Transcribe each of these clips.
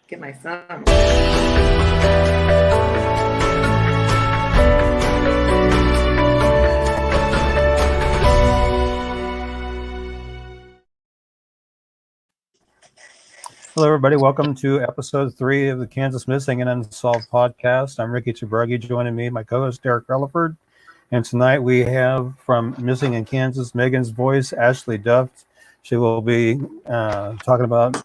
Get my phone. Hello, everybody. Welcome to episode 3 of the Kansas Missing and Unsolved podcast. I'm Ricky Chabruggi. Joining me, my co-host Derek Relaford. And tonight we have from Missing in Kansas, Megan's voice, Ashli Duft. She will be talking about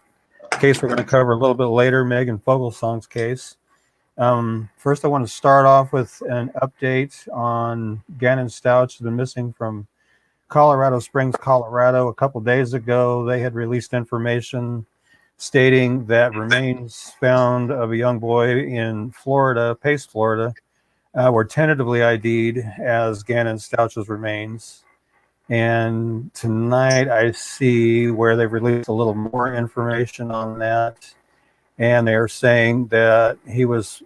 a case we're going to cover a little bit later, Megan Foglesong's case. First, I want to start off with an update on Gannon Stouch, who's been missing from Colorado Springs, Colorado. A couple days ago, they had released information stating that remains found of a young boy in Florida, Pace, Florida, were tentatively ID'd as Gannon Stouch's remains. And tonight I see where they've released a little more information on that. And they're saying that he was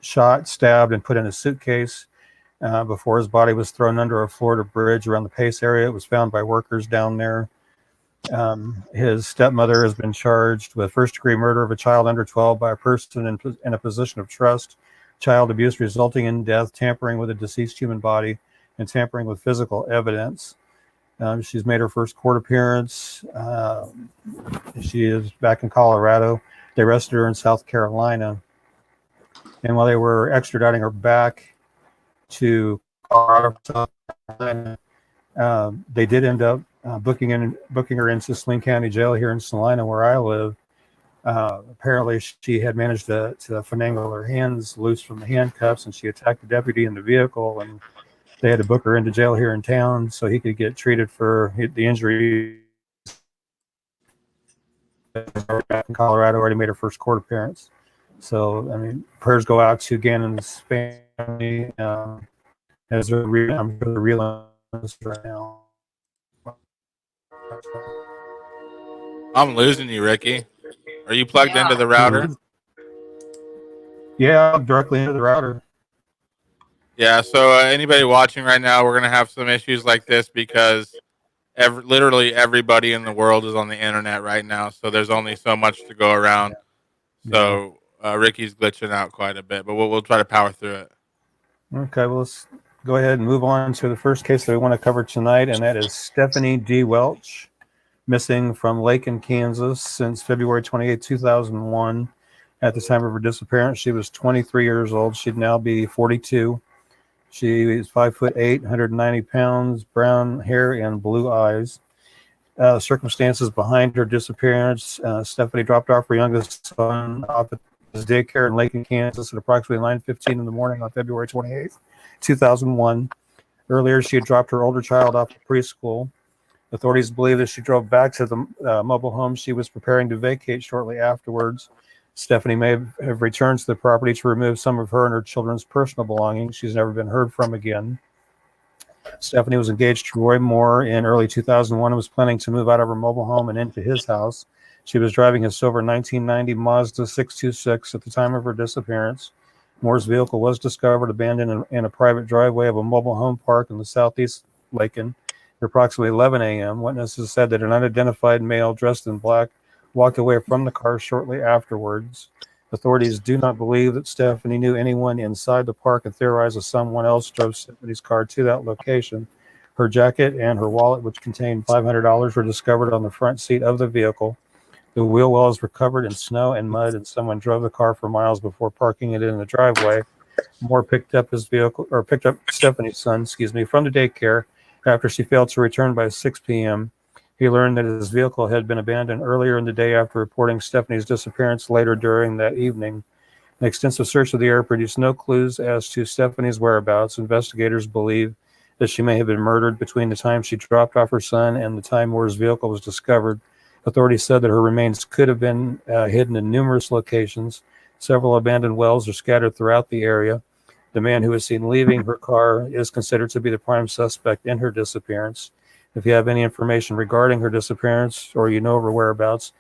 shot, stabbed, and put in a suitcase before his body was thrown under a Florida bridge around the Pace area. It was found by workers down there. His stepmother has been charged with first-degree murder of a child under 12 by a person in a position of trust, child abuse resulting in death, tampering with a deceased human body, and tampering with physical evidence. She's made her first court appearance. She is back in Colorado. They arrested her in South Carolina. And while they were extraditing her back to Colorado, South Carolina, they did end up booking her into Saline County Jail here in Salina, where I live. Apparently, she had managed to finagle her hands loose from the handcuffs, and she attacked the deputy in the vehicle, and they had to book her into jail here in town so he could get treated for the injury. Back in Colorado, already made her first court appearance. So, I mean, prayers go out to Gannon's family as they're real right now. I'm losing you, Ricky. Are you plugged into the router? Yeah, I'm directly into the router. Yeah, so anybody watching right now, we're going to have some issues like this because literally everybody in the world is on the internet right now, so there's only so much to go around. So Ricky's glitching out quite a bit, but we'll try to power through it. Okay, well, let's go ahead and move on to the first case that we want to cover tonight, and that is Stefani D. Welch, missing from Lakin, Kansas since February 28, 2001. At the time of her disappearance, she was 23 years old. She'd now be 42. She is 5'8", 190 pounds, brown hair and blue eyes. Circumstances behind her disappearance: Stefani dropped off her youngest son off at his daycare in Lakin, Kansas at approximately 9:15 in the morning on February 28, 2001. Earlier, she had dropped her older child off at preschool. Authorities believe that she drove back to the mobile home she was preparing to vacate shortly afterwards. Stefani may have returned to the property to remove some of her and her children's personal belongings. She's never been heard from again. Stefani was engaged to Roy Moore in early 2001 and was planning to move out of her mobile home and into his house. She was driving a silver 1990 Mazda 626 at the time of her disappearance. Moore's vehicle was discovered abandoned in a private driveway of a mobile home park in the southeast Lakin at approximately 11 a.m. Witnesses said that an unidentified male dressed in black walked away from the car shortly afterwards. Authorities do not believe that Stefani knew anyone inside the park and theorize that someone else drove Stefani's car to that location. Her jacket and her wallet, which contained $500, were discovered on the front seat of the vehicle. The wheel wells were covered in snow and mud, and someone drove the car for miles before parking it in the driveway. Moore picked up Stefani's son, from the daycare after she failed to return by 6 p.m. He learned that his vehicle had been abandoned earlier in the day after reporting Stefani's disappearance later during that evening. An extensive search of the area produced no clues as to Stefani's whereabouts. Investigators believe that she may have been murdered between the time she dropped off her son and the time Moore's vehicle was discovered. Authorities said that her remains could have been hidden in numerous locations. Several abandoned wells are scattered throughout the area. The man who was seen leaving her car is considered to be the prime suspect in her disappearance. If you have any information regarding her disappearance or you know of her whereabouts,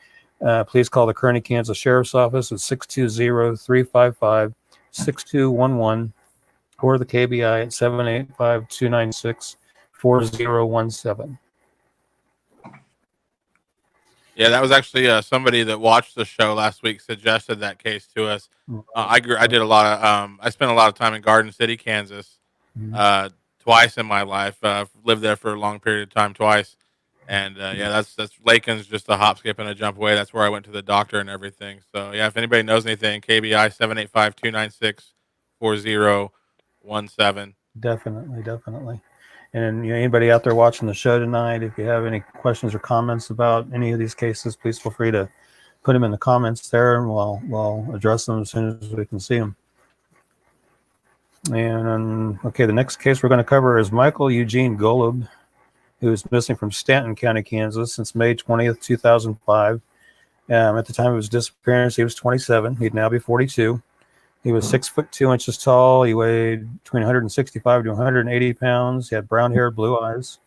please call the Kearney, Kansas Sheriff's Office at 620-355-6211 or the KBI at 785-296-4017. Yeah, that was actually somebody that watched the show last week suggested that case to us. I did a lot of I spent a lot of time in Garden City, Kansas, Mhm. uh, twice in my life. Lived there for a long period of time twice, and yeah, that's Lakin's just a hop, skip, and a jump away. That's where I went to the doctor and everything. So yeah, if anybody knows anything, KBI 785-296-4017. Definitely, definitely. And anybody out there watching the show tonight, if you have any questions or comments about any of these cases, please feel free to put them in the comments there, and we'll address them as soon as we can see them. And okay, the next case we're going to cover is Michael Eugene Golub, who is missing from Stanton County, Kansas, since May 20th, 2005. At the time of his disappearance, he was 27. He'd now be 42. He was 6'2" tall. He weighed between 165 to 180 pounds. He had brown hair, blue eyes.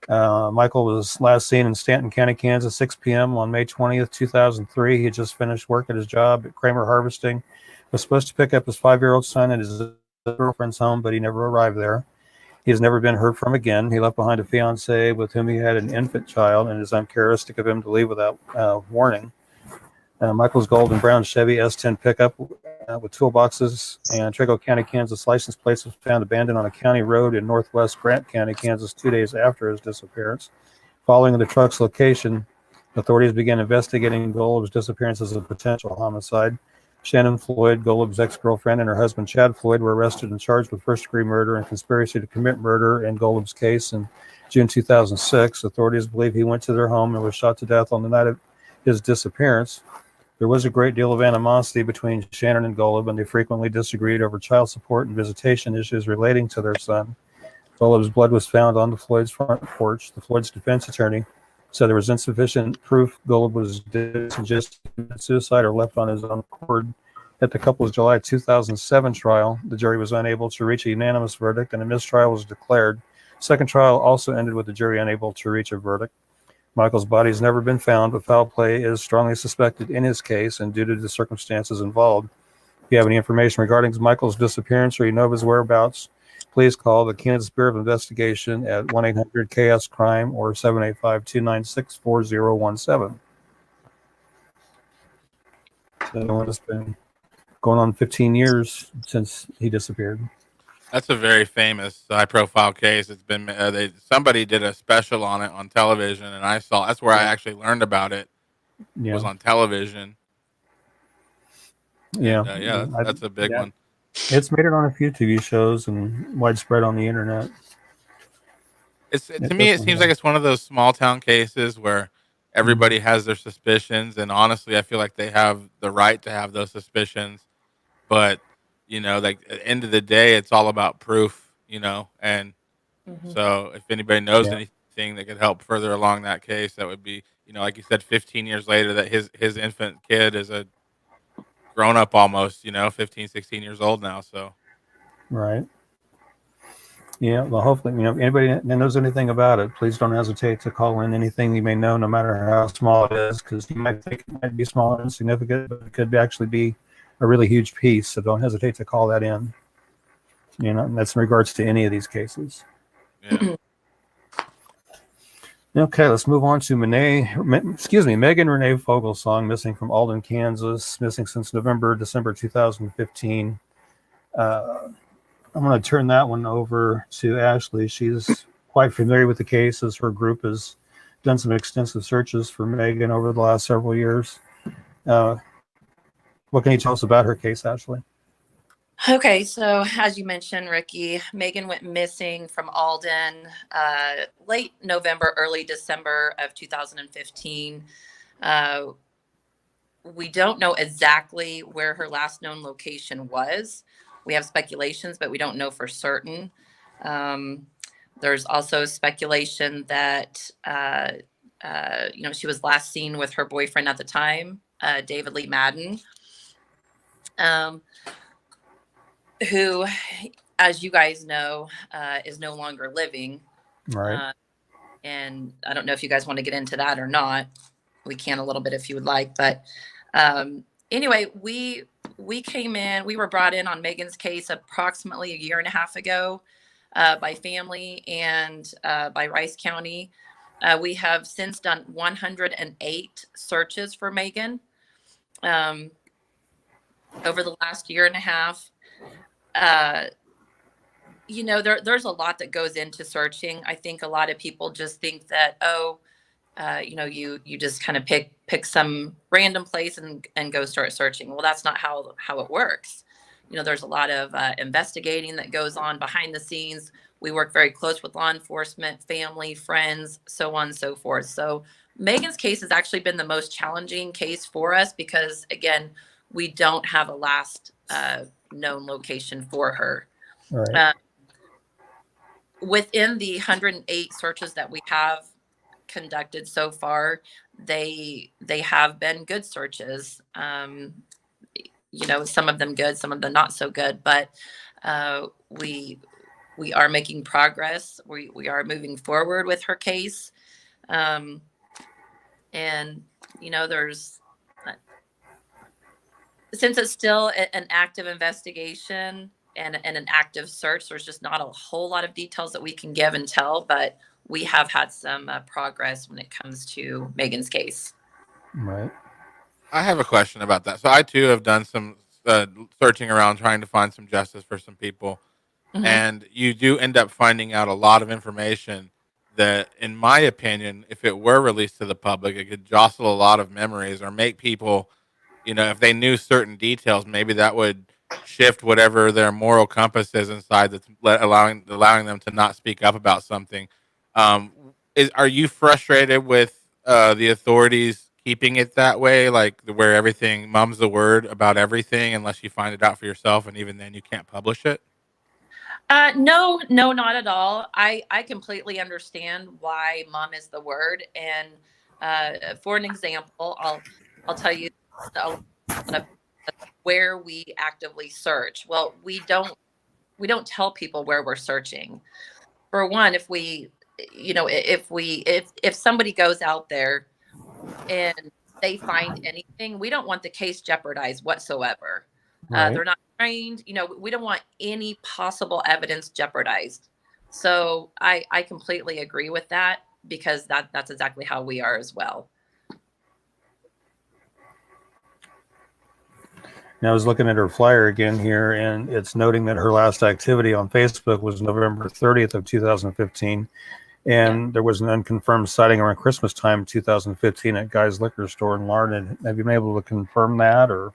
Michael was last seen in Stanton County, Kansas, 6 p.m. on May 20th, 2003. He had just finished work at his job at Kramer Harvesting. Was supposed to pick up his 5-year-old son at his girlfriend's home, but he never arrived there. He has never been heard from again. He left behind a fiancee with whom he had an infant child, and it is uncharacteristic of him to leave without warning. Michael's gold and brown Chevy S10 pickup with toolboxes and Trego County, Kansas license plates was found abandoned on a county road in northwest Grant County, Kansas, 2 days after his disappearance. Following the truck's location, authorities began investigating Golub's disappearance as a potential homicide. Shannon Floyd, Golub's ex-girlfriend, and her husband Chad Floyd were arrested and charged with first-degree murder and conspiracy to commit murder in Golub's case in June 2006. Authorities believe he went to their home and was shot to death on the night of his disappearance. There was a great deal of animosity between Shannon and Golub, and they frequently disagreed over child support and visitation issues relating to their son. Golub's blood was found on the Floyd's front porch. The Floyd's defense attorney said there was insufficient proof Golub was just suicide or left on his own accord. At the couple's July 2007 trial, the jury was unable to reach a unanimous verdict, and a mistrial was declared. Second trial also ended with the jury unable to reach a verdict. Michael's body has never been found, but foul play is strongly suspected in his case, and due to the circumstances involved. If you have any information regarding Michael's disappearance or you know of his whereabouts, please call the Kansas Bureau of Investigation at 1-800-KS-CRIME or 785-296-4017. So it's been going on 15 years since he disappeared. That's a very famous, high-profile case. It's been somebody did a special on it on television, and I saw. That's where I actually learned about it. Yeah. Was on television. Yeah, and, that's a big one. It's made it on a few TV shows and widespread on the internet. To me, it seems like it's one of those small town cases where everybody has their suspicions, and honestly, I feel like they have the right to have those suspicions. But like at the end of the day, it's all about proof. And so if anybody knows anything that could help further along that case, that would be, like you said, 15 years later, that his infant kid is a grown up almost, 15, 16 years old now. So. Right. Yeah. Well, hopefully, anybody that knows anything about it, please don't hesitate to call in anything you may know, no matter how small it is, because you might think it might be small and insignificant, but it could actually be a really huge piece. So don't hesitate to call that in. And that's in regards to any of these cases. Yeah. Okay, let's move on to Megan Renee Foglesong, missing from Alden, Kansas, missing since December 2015. I'm going to turn that one over to Ashli. She's quite familiar with the case, as her group has done some extensive searches for Megan over the last several years. What can you tell us about her case, Ashli? Okay, so as you mentioned, Ricky, Megan went missing from Alden late November, early December of 2015. We don't know exactly where her last known location was. We have speculations, but we don't know for certain. There's also speculation that, she was last seen with her boyfriend at the time, David Lee Madden. Who, as you guys know, is no longer living. Right. And I don't know if you guys want to get into that or not. We can a little bit if you would like. But anyway, we were brought in on Megan's case approximately a year and a half ago by family and by Rice County. We have since done 108 searches for Megan over the last year and a half. There's a lot that goes into searching. I think a lot of people just think that, you just kind of pick some random place and go start searching. Well, that's not how it works. There's a lot of investigating that goes on behind the scenes. We work very close with law enforcement, family, friends, so on and so forth. So Megan's case has actually been the most challenging case for us because, again, we don't have a last known location for her. Right. Within the 108 searches that we have conducted so far, they have been good searches. Some of them good, some of them not so good, but we are making progress. We are moving forward with her case. There's, since it's still an active investigation and an active search, there's just not a whole lot of details that we can give and tell, but we have had some progress when it comes to Megan's case. Right. I have a question about that. So I too have done some searching around trying to find some justice for some people. Mm-hmm. And you do end up finding out a lot of information that, in my opinion, if it were released to the public, it could jostle a lot of memories or make people, if they knew certain details, maybe that would shift whatever their moral compass is inside that's allowing them to not speak up about something. Are you frustrated with the authorities keeping it that way, like where everything mum's the word about everything unless you find it out for yourself, and even then you can't publish it? No, not at all. I completely understand why mom is the word. And for an example, I'll tell you where we actively search. Well, we don't tell people where we're searching. For one, if somebody goes out there and they find anything, we don't want the case jeopardized whatsoever. Right. They're not trained. We don't want any possible evidence jeopardized. So I completely agree with that because that's exactly how we are as well. Now, I was looking at her flyer again here, and it's noting that her last activity on Facebook was November 30th of 2015. And there was an unconfirmed sighting around Christmas time, 2015, at Guy's Liquor Store in Larned. Have you been able to confirm that, or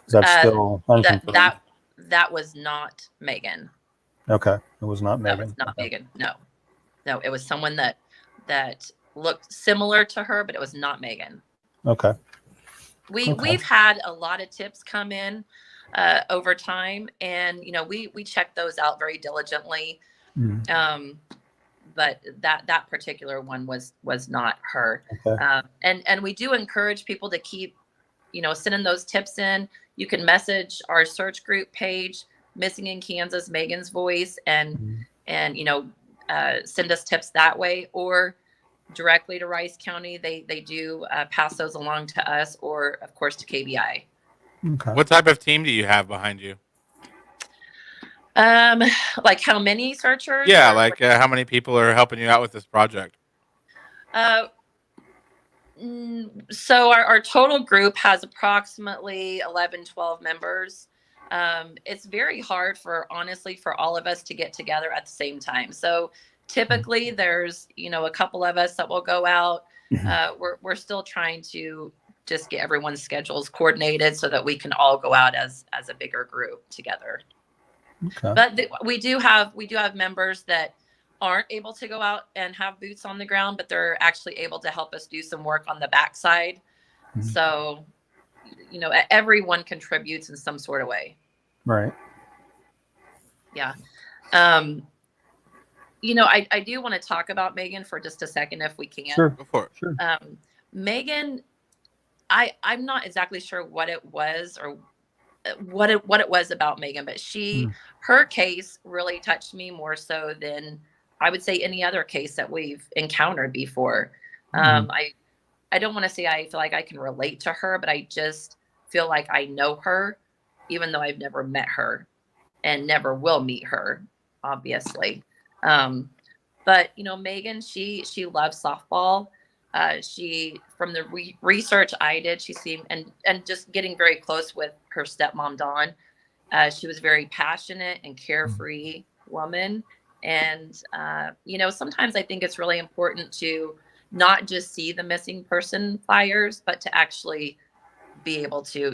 is that still unconfirmed? That was not Megan. Okay, it was not Megan. That was not okay. Megan. No, it was someone that looked similar to her, but it was not Megan. Okay. We've had a lot of tips come in over time, and we check those out very diligently. Mm. But that particular one was not her. Okay. And we do encourage people to keep sending those tips in. You can message our search group page, Missing in Kansas, Megan's Voice, and send us tips that way, or directly to Rice County. They do pass those along to us, or of course to KBI. Okay. What type of team do you have behind you? Like how many searchers? Yeah, like how many people are helping you out with this project? So our total group has approximately 11, 12 members. It's very hard honestly for all of us to get together at the same time. So typically there's, a couple of us that will go out. We're still trying to just get everyone's schedules coordinated so that we can all go out as a bigger group together. Okay. But we do have members that aren't able to go out and have boots on the ground, but they're actually able to help us do some work on the backside. Mm-hmm. So, everyone contributes in some sort of way. Right. Yeah. I do want to talk about Megan for just a second, if we can. Sure. Go for it. Sure. Megan, I'm not exactly sure what it was or what it was about Megan, but her case really touched me more so than I would say any other case that we've encountered before. I don't want to say I feel like I can relate to her, but I just feel like I know her, even though I've never met her and never will meet her, obviously. But But Megan, she loves softball. She, from the research I did, she seemed, and just getting very close with her stepmom Dawn, she was very passionate and carefree woman. And sometimes I think it's really important to not just see the missing person flyers, but to actually be able to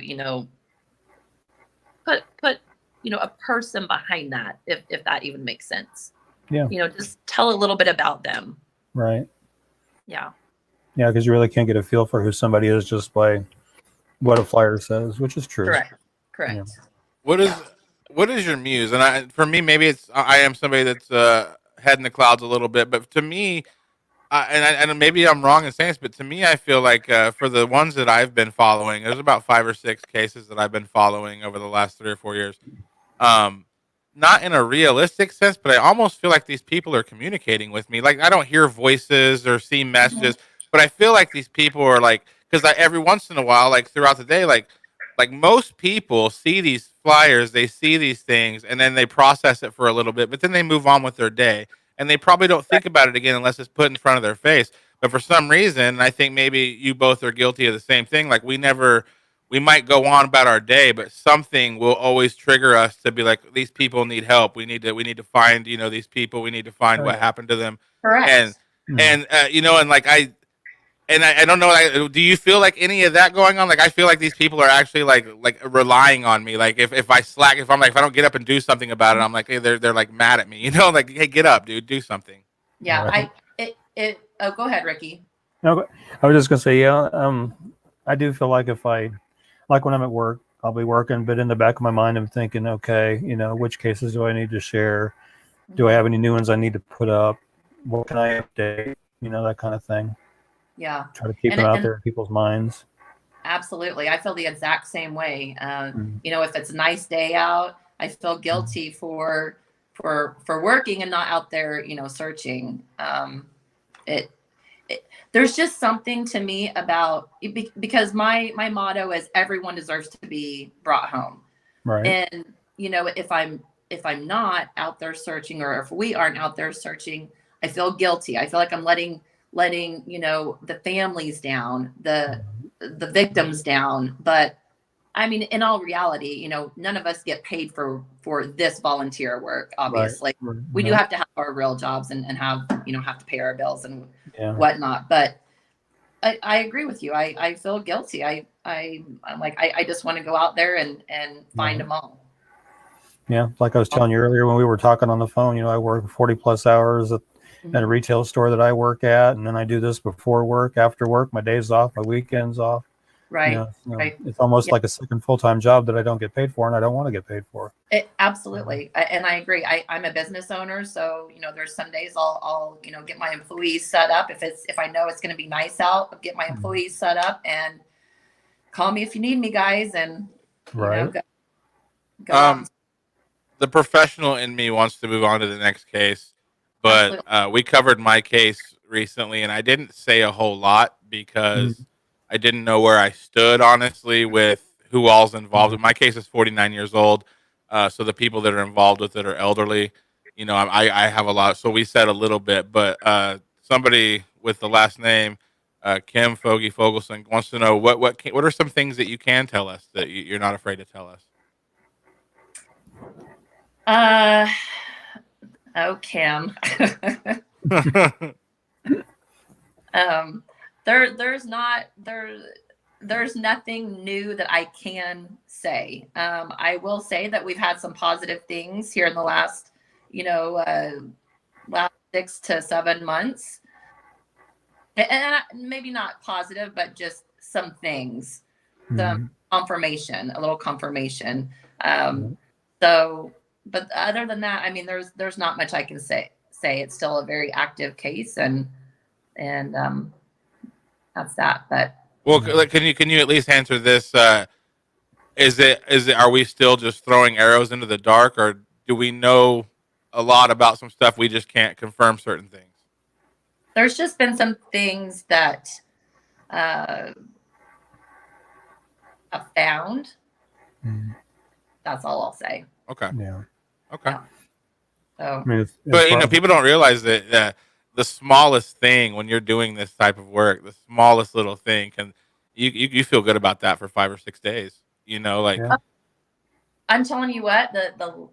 put a person behind that, if that even makes sense. Yeah. Just tell a little bit about them. Right. Yeah. Yeah, because you really can't get a feel for who somebody is just by what a flyer says, which is true. Correct. Yeah. What is your muse? And for me, maybe I am somebody that's head in the clouds a little bit, but to me, and maybe I'm wrong in saying this, but to me, I feel like for the ones that I've been following, there's about 5 or 6 cases that I've been following over the last 3 or 4 years. Not in a realistic sense, but I almost feel like these people are communicating with me. Like I don't hear voices or see messages, but I feel like these people are like, because every once in a while, like throughout the day, like most people see these flyers, they see these things, and then they process it for a little bit, but then they move on with their day, and they probably don't think about it again unless it's put in front of their face. But for some reason, I think maybe you both are guilty of the same thing. Like we might go on about our day, but something will always trigger us to be like, these people need help. We need to find, these people. We need to find what happened to them. Correct. And and like I don't know. Do you feel like any of that going on? Like I feel like these people are actually like relying on me. Like if I slack, if I don't get up and do something about it, I'm like, hey, they're like mad at me. Like, hey, get up, dude, do something. Yeah. Right. Oh, go ahead, Ricky. No, I was just gonna say, I do feel like like when I'm at work, I'll be working, but in the back of my mind, I'm thinking, okay, which cases do I need to share? Do I have any new ones I need to put up? What can I update? That kind of thing. Yeah. Try to keep them out there in people's minds. Absolutely. I feel the exact same way. If it's a nice day out, I feel guilty for working and not out there, searching. There's just something to me about, because my motto is everyone deserves to be brought home. Right. And, if I'm not out there searching, or if we aren't out there searching, I feel guilty. I feel like I'm letting the families down, the victims down. But I mean, in all reality, none of us get paid for this volunteer work. Obviously, we do have to have our real jobs and have have to pay our bills and whatnot. But I agree with you. I feel guilty. I'm like, I just want to go out there and find them all. Yeah, like I was telling you earlier when we were talking on the phone, I work 40 plus hours at a retail store that I work at, and then I do this before work, after work, my days off, my weekends off. Right. Right. It's almost like a second full-time job that I don't get paid for, and I don't want to get paid for. Absolutely. And I agree. I'm a business owner, so there's some days I'll get my employees set up. If I know it's going to be nice out, I'll get my employees set up and call me if you need me, guys. And go out. The professional in me wants to move on to the next case, but we covered my case recently, and I didn't say a whole lot because I didn't know where I stood, honestly, with who all's involved. My case is 49 years old, so the people that are involved with it are elderly. I have a lot, so we said a little bit, but somebody with the last name Kim Foglesong wants to know what are some things that you can tell us that you're not afraid to tell us. Oh, Kim. There's nothing new that I can say. I will say that we've had some positive things here in the last 6 to 7 months, and maybe not positive, but just some things, some confirmation, a little confirmation. So, but other than that, I mean, there's not much I can say. It's still a very active case, and that's that. But well, can you at least answer this? Is it? Are we still just throwing arrows into the dark, or do we know a lot about some stuff we just can't confirm certain things? There's just been some things that I've found. That's all I'll say. Okay. Yeah. Okay. Yeah. Oh, I mean, But people don't realize that the smallest thing when you're doing this type of work, the smallest little thing can you feel good about that for 5 or 6 days. Like yeah. I'm telling you what, the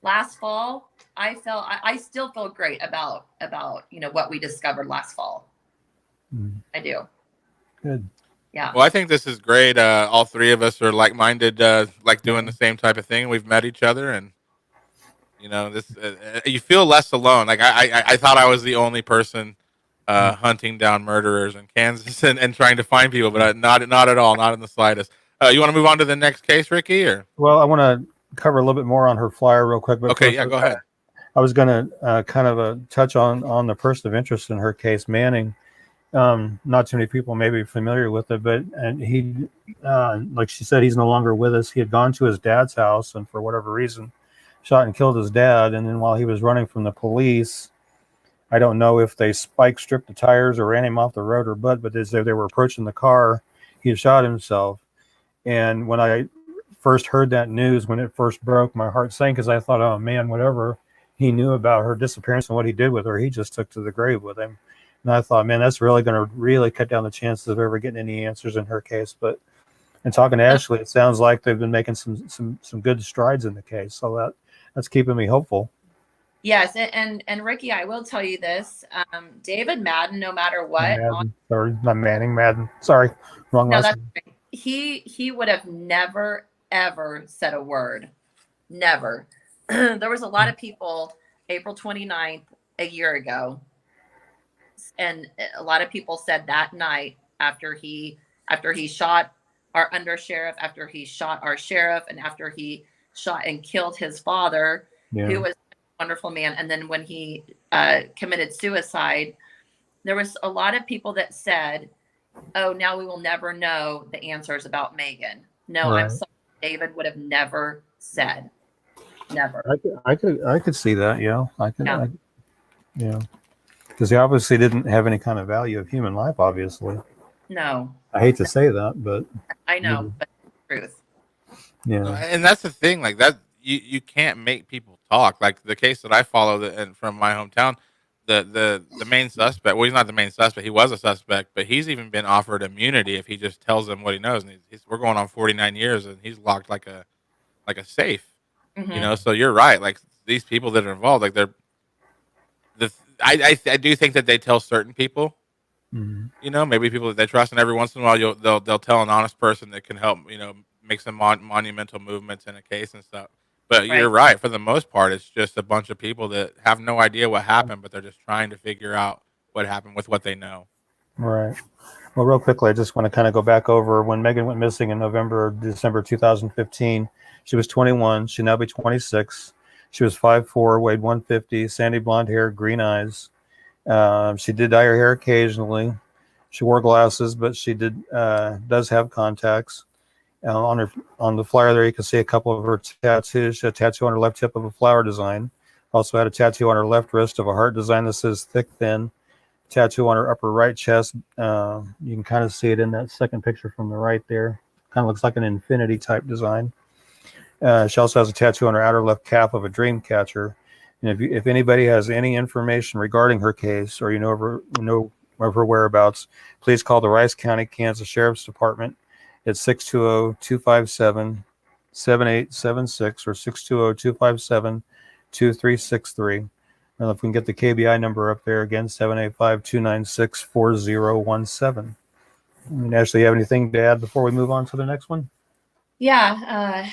last fall, I still feel great about what we discovered last fall. I do. Good. Yeah. Well, I think this is great. All three of us are like-minded, like doing the same type of thing. We've met each other, and this you feel less alone. Like I thought I was the only person hunting down murderers in Kansas and trying to find people, but not at all, not in the slightest. You want to move on to the next case, Ricky? Or Well, I want to cover a little bit more on her flyer real quick. But okay, first, yeah, go ahead. I was going to kind of touch on the person of interest in her case, Manning. Not too many people may be familiar with it, but he, like she said, he's no longer with us. He had gone to his dad's house and for whatever reason shot and killed his dad. And then while he was running from the police, I don't know if they spike stripped the tires or ran him off the road or but as they were approaching the car, he had shot himself. And when I first heard that news, when it first broke, my heart sank because I thought, oh man, whatever he knew about her disappearance and what he did with her, he just took to the grave with him. And I thought, man, that's really going to really cut down the chances of ever getting any answers in her case. But in talking to Ashli, it sounds like they've been making some good strides in the case. So that's keeping me hopeful. Yes, and Ricky, I will tell you this: David Madden, no matter what, Sorry, not Manning, Madden. Sorry, wrong last name. Right. He would have never ever said a word, never. There was a lot of people April 29th a year ago, and a lot of people said that night after he shot our undersheriff, after he shot our sheriff, and after he shot and killed his father, who was a wonderful man. And then when he committed suicide, there was a lot of people that said, oh, now we will never know the answers about Megan. No, right. I'm sorry. David would have never said. Never. I could see that. Yeah, I could. Yeah. Because he obviously didn't have any kind of value of human life, obviously. No. I hate to say that, but I know, but it's the truth. Yeah. And that's the thing, like that you can't make people talk. Like the case that I follow and from my hometown, the main suspect, well, he's not the main suspect, he was a suspect, but he's even been offered immunity if he just tells them what he knows. And we're going on 49 years and he's locked like a safe. Mm-hmm. So you're right. Like these people that are involved, like I do think that they tell certain people, maybe people that they trust, and every once in a while they'll tell an honest person that can help, make some monumental movements in a case and stuff. But You're right. For the most part, it's just a bunch of people that have no idea what happened, but they're just trying to figure out what happened with what they know. Right. Well, real quickly, I just want to kind of go back over when Megan went missing in December 2015. She was 21. She'd now be 26. She was 5'4", weighed 150, sandy blonde hair, green eyes. She did dye her hair occasionally. She wore glasses, but she does have contacts. On the flyer there, you can see a couple of her tattoos. She had a tattoo on her left hip of a flower design. Also had a tattoo on her left wrist of a heart design that says thick, thin. Tattoo on her upper right chest. You can kind of see it in that second picture from the right there. Kind of looks like an infinity type design. She also has a tattoo on her outer left calf of a dream catcher. And if anybody has any information regarding her case or you know of her whereabouts, please call the Rice County, Kansas Sheriff's Department at 620-257-7876 or 620-257-2363. And if we can get the KBI number up there again, 785-296-4017. And Ashley, you have anything to add before we move on to the next one? Yeah.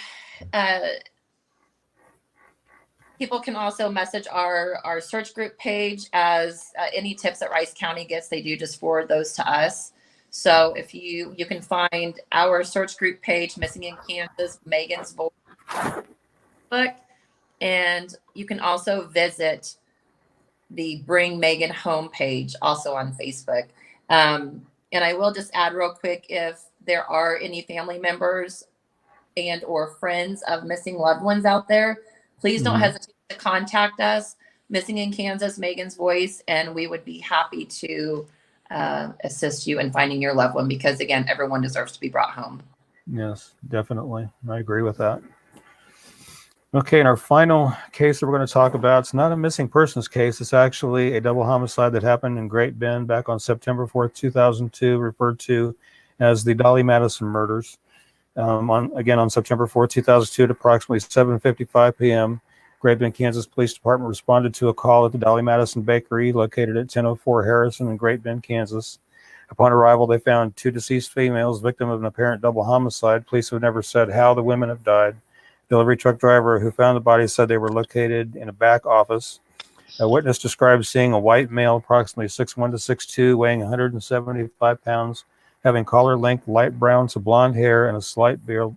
People can also message our search group page as any tips that Rice County gets, they do just forward those to us. So if you can find our search group page, Missing in Kansas, Megan's Voice book, and you can also visit the Bring Megan Home page also on Facebook. And I will just add real quick, if there are any family members and or friends of missing loved ones out there, please don't hesitate to contact us, Missing in Kansas, Megan's Voice, and we would be happy to assist you in finding your loved one, because again, everyone deserves to be brought home. Yes, definitely. I agree with that. Okay, and our final case that we're going to talk about, it's not a missing persons case. It's actually a double homicide that happened in Great Bend back on September 4th, 2002, referred to as the Dolly Madison murders. On September 4th, 2002, at approximately 7:55 p.m., Great Bend, Kansas Police Department responded to a call at the Dolly Madison Bakery located at 1004 Harrison in Great Bend, Kansas. Upon arrival, they found 2 deceased females, victim of an apparent double homicide. Police have never said how the women have died. Delivery truck driver who found the bodies said they were located in a back office. A witness described seeing a white male, approximately 6'1" to 6'2", weighing 175 pounds, having collar-length light brown to blonde hair and a slight beard,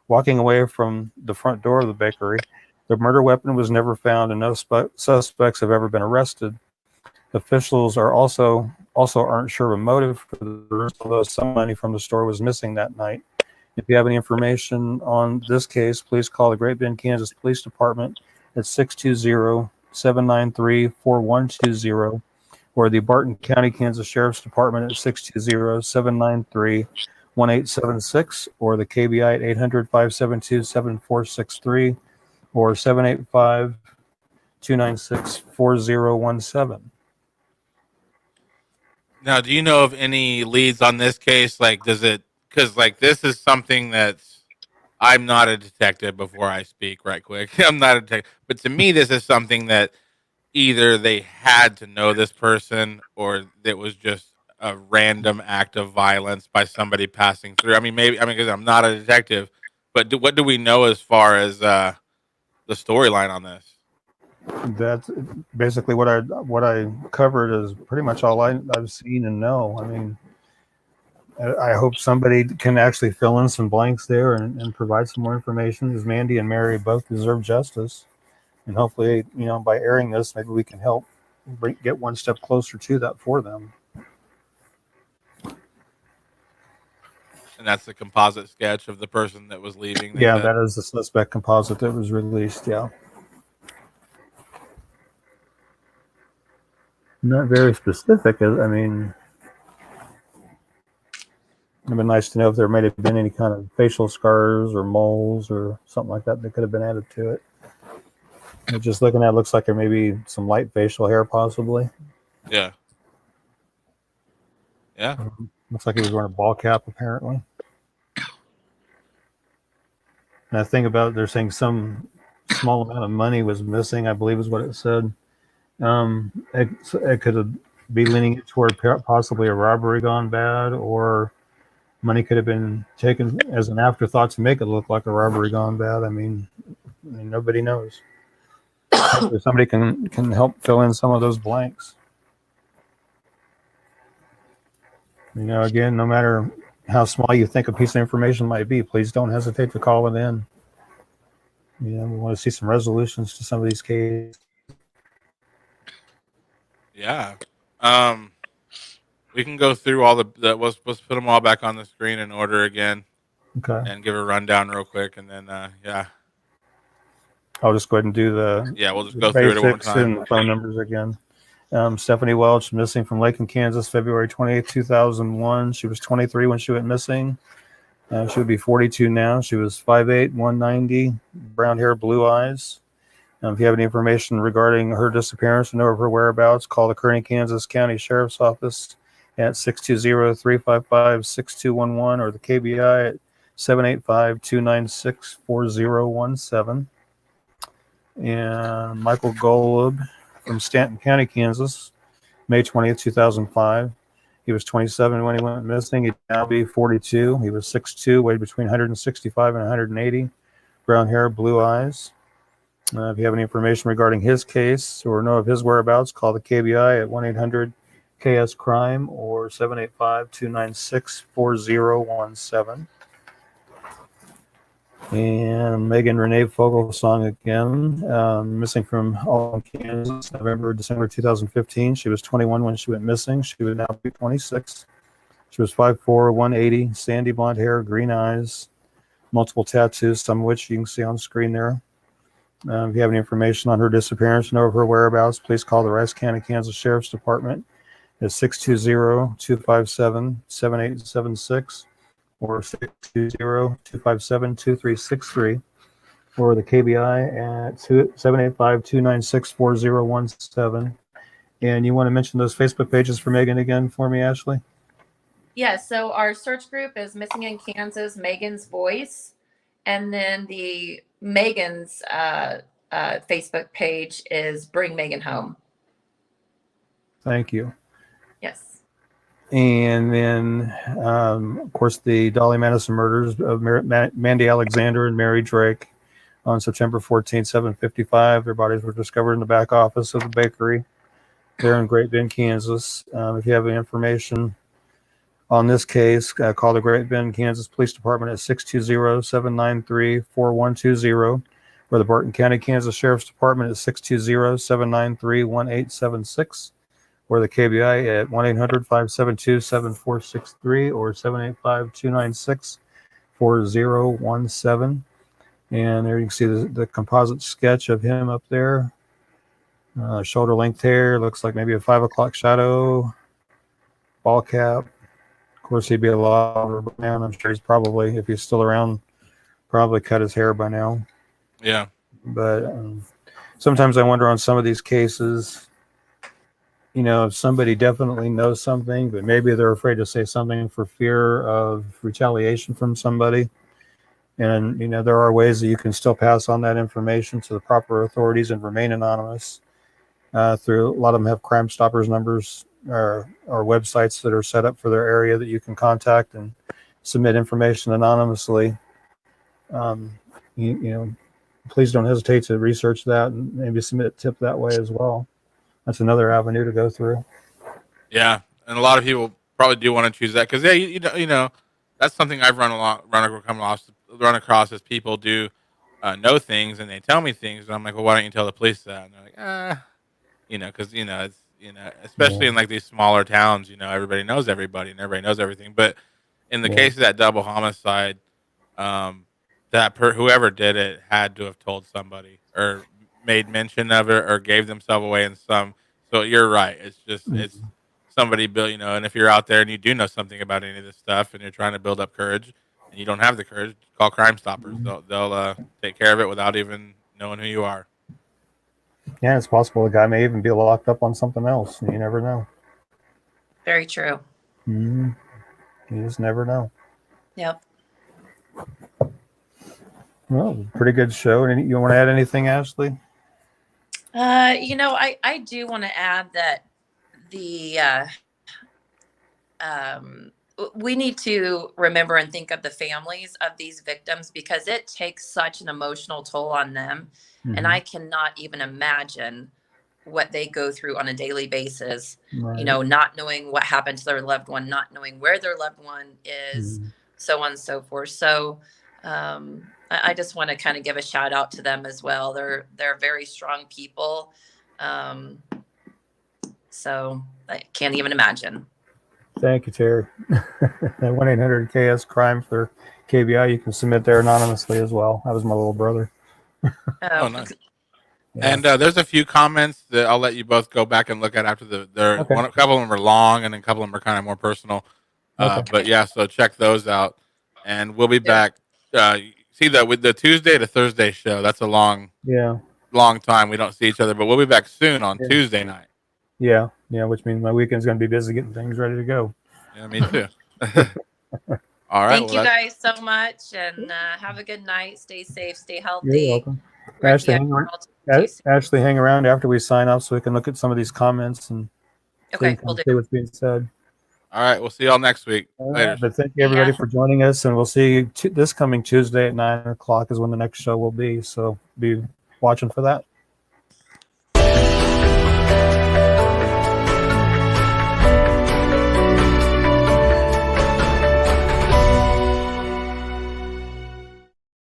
walking away from the front door of the bakery. The murder weapon was never found, and no suspects have ever been arrested. Officials are also aren't sure of a motive for the murders, although some money from the store was missing that night. If you have any information on this case, please call the Great Bend, Kansas Police Department at 620-793-4120 or the Barton County, Kansas Sheriff's Department at 620-793-1876 or the KBI at 800-572-7463 or 785-296-4017. Now, do you know of any leads on this case? Like, because this is something that's, I'm not a detective before I speak right quick. I'm not a detective. But to me, this is something that either they had to know this person or it was just a random act of violence by somebody passing through. Because I'm not a detective, but what do we know as far as the storyline on this? That's basically what I covered is pretty much all I've seen and know. I mean, I hope somebody can actually fill in some blanks there and provide some more information, because Mandi and Mary both deserve justice. And hopefully, by airing this, maybe we can help get one step closer to that for them. And that's the composite sketch of the person that was leaving. Yeah, that is the suspect composite that was released, yeah. Not very specific. I mean, it'd been nice to know if there might have been any kind of facial scars or moles or something like that could have been added to it. And just looking at it, looks like there may be some light facial hair, possibly. Yeah. Yeah. Looks like he was wearing a ball cap, apparently. And I think about it, they're saying some small amount of money was missing, I believe is what it said. It could be leaning toward possibly a robbery gone bad, or money could have been taken as an afterthought to make it look like a robbery gone bad. I mean nobody knows. Hopefully somebody can help fill in some of those blanks. Again, no matter how small you think a piece of information might be, please don't hesitate to call it in. We want to see some resolutions to some of these cases. Yeah. We can go through all let's put them all back on the screen in order again. Okay. And give a rundown real quick, and then yeah. I'll just go ahead and do we'll just go through it one time. And the phone numbers again. Stefani Welch, missing from Lakin, Kansas, February 28th, 2001. She was 23 when she went missing. She would be 42 now. She was 5'8", 190, brown hair, blue eyes. If you have any information regarding her disappearance and know of her whereabouts, call the Kearney, Kansas County Sheriff's Office at 620-355-6211 or the KBI at 785-296-4017. And Michael Golub from Stanton County, Kansas, May 20th, 2005. He was 27 when he went missing. He'd now be 42. He was 6'2", weighed between 165 and 180, brown hair, blue eyes. If you have any information regarding his case or know of his whereabouts, call the KBI at 1-800-KS-CRIME or 785-296-4017. And Megan Renee Foglesong again, missing from Alden, Kansas, December 2015. She was 21 when she went missing. She would now be 26. She was 5'4", 180, sandy blonde hair, green eyes, multiple tattoos, some of which you can see on screen there. If you have any information on her disappearance, know of her whereabouts, please call the Rice County, Kansas Sheriff's Department at 620-257-7876 or 620-257-2363. or the KBI at 785-296-4017. And you want to mention those Facebook pages for Megan again for me, Ashley? Yeah, so our search group is Missing in Kansas, Megan's Voice. And then the Megan's Facebook page is Bring Megan Home. Thank you. Yes. And then, of course, the Dolly Madison murders of Mandi Alexander and Mary Drake on September 14, 7:55. Their bodies were discovered in the back office of the bakery there in Great Bend, Kansas. If you have any information on this case, call the Great Bend, Kansas Police Department at 620-793-4120, or the Barton County, Kansas Sheriff's Department at 620-793-1876, or the KBI at 1-800-572-7463 or 785-296-4017. And there you can see the composite sketch of him up there. Shoulder length hair, looks like maybe a 5 o'clock shadow, ball cap. Of course, he'd be a lot older by now. I'm sure he's probably, if he's still around, probably cut his hair by now. Yeah. But sometimes I wonder on some of these cases, you know, if somebody definitely knows something, but maybe they're afraid to say something for fear of retaliation from somebody. And, you know, there are ways that you can still pass on that information to the proper authorities and remain anonymous. Through a lot of them have Crime Stoppers numbers or websites that are set up for their area that you can contact and submit information anonymously. You know, please don't hesitate to research that and maybe submit a tip that way as well. That's another avenue to go through. Yeah, and a lot of people probably do want to choose that because, yeah, you know, that's something I've run across as people do know things and they tell me things, and I'm like, well, why don't you tell the police that? And they're like, you know, because it's especially in like these smaller towns, you know, everybody knows everybody and everybody knows everything. But in the case of that double homicide, whoever did it had to have told somebody or made mention of it or gave themselves away in some. So you're right. It's just it's somebody built, you know. And if you're out there and you do know something about any of this stuff and you're trying to build up courage and you don't have the courage, call Crime Stoppers. They'll take care of it without even knowing who you are. Yeah, it's possible the guy may even be locked up on something else. You never know. Very true. Mm-hmm. You just never know. Yep. Well, pretty good show. You want to add anything, Ashley? You know, I do want to add that we need to remember and think of the families of these victims because it takes such an emotional toll on them. Mm-hmm. And I cannot even imagine what they go through on a daily basis, right. You know, not knowing what happened to their loved one, not knowing where their loved one is, so on and so forth. So I just want to kind of give a shout out to them as well. They're very strong people. So I can't even imagine. Thank you, Terry. At 1-800-KS-CRIME for KBI, you can submit there anonymously as well. That was my little brother. Oh, nice. Yeah. And there's a few comments that I'll let you both go back and look at after a couple of them are long and then a couple of them are kind of more personal. But yeah, so check those out. And we'll be back. See that with the Tuesday to Thursday show, that's a long time. We don't see each other, but we'll be back soon on Tuesday night. Yeah, which means my weekend's going to be busy getting things ready to go. Yeah, me too. All right. Thank you guys so much, and have a good night. Stay safe, stay healthy. You're welcome. Ashley, hang around after we sign off so we can look at some of these comments and see what's being said. All right, we'll see y'all next week. Later. But thank you everybody for joining us, and we'll see you this coming Tuesday at 9 o'clock is when the next show will be. So be watching for that.